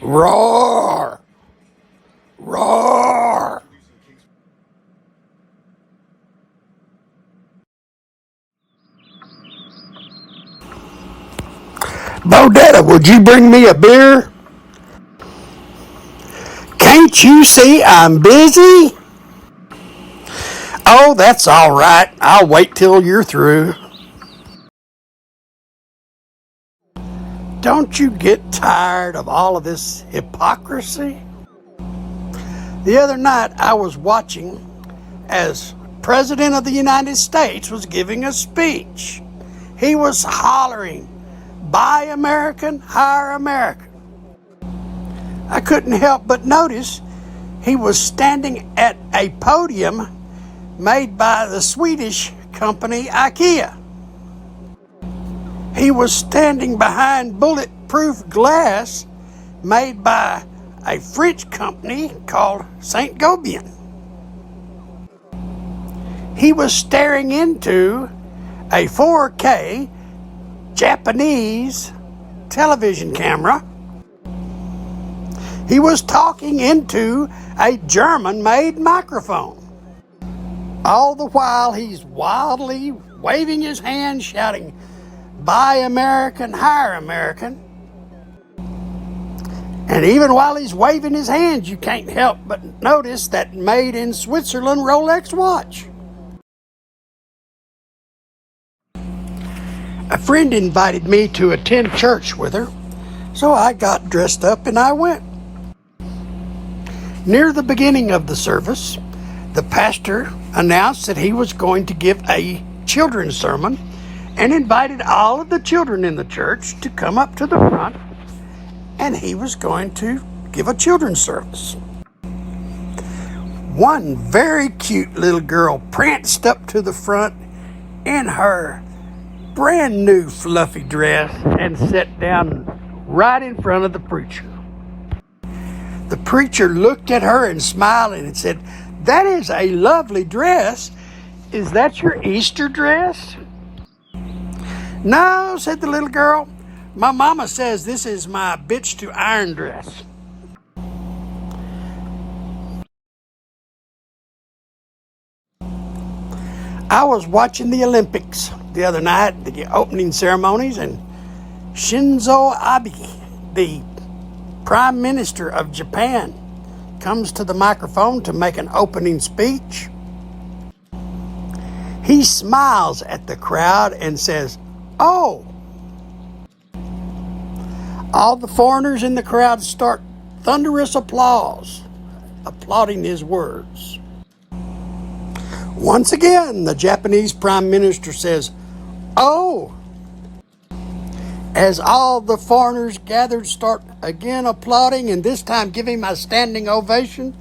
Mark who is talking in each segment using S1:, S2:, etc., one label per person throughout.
S1: Roar! Roar! Bodetta, would you bring me a beer? Can't you see I'm busy? Oh, that's all right. I'll wait till you're through. Don't you get tired of all of this hypocrisy? The other night I was watching as President of the United States was giving a speech. He was hollering, "Buy American, hire American." I couldn't help but notice he was standing at a podium made by the Swedish company IKEA. He was standing behind bulletproof glass made by a French company called Saint Gobain. He was staring into a 4K Japanese television camera. He was talking into a German-made microphone. All the while he's wildly waving his hand, shouting, "Buy American, hire American." And even while he's waving his hands, you can't help but notice that made in Switzerland Rolex watch. A friend invited me to attend church with her, so I got dressed up and I went. Near the beginning of the service, the pastor announced that he was going to give a children's sermon and invited all of the children in the church to come up to the front, and he was going to give a children's service. One very cute little girl pranced up to the front in her brand new fluffy dress and sat down right in front of the preacher. The preacher looked at her and smiled and said, "That is a lovely dress. Is that your Easter dress?" "No," said the little girl. "My mama says this is my bitch to iron dress." I was watching the Olympics the other night, the opening ceremonies, and Shinzo Abe, the Prime Minister of Japan, comes to the microphone to make an opening speech. He smiles at the crowd and says, "Oh." All the foreigners in the crowd start thunderous applause, applauding his words. Once again, the Japanese Prime Minister says, "Oh." As all the foreigners gathered start again applauding and this time give him a standing ovation,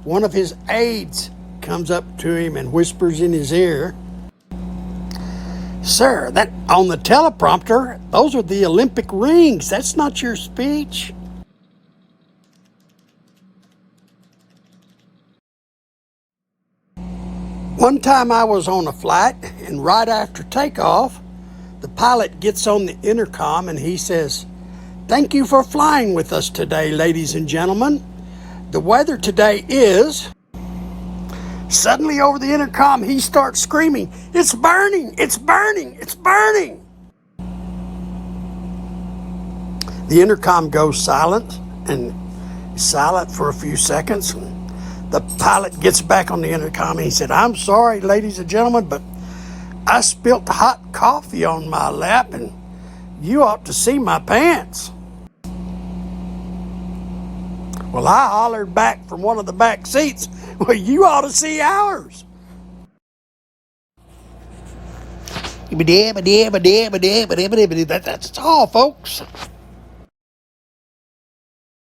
S1: one of his aides comes up to him and whispers in his ear, "Sir, that on the teleprompter, those are the Olympic rings. That's not your speech." One time I was on a flight, and right after takeoff, the pilot gets on the intercom and he says, "Thank you for flying with us today, ladies and gentlemen. The weather today is..." Suddenly over the intercom, he starts screaming, "It's burning! It's burning! It's burning!" The intercom goes silent for a few seconds. The pilot gets back on the intercom and he said, "I'm sorry, ladies and gentlemen, but I spilt hot coffee on my lap and you ought to see my pants." Well, I hollered back from one of the back seats, "Well, you ought to see ours." That's all, folks.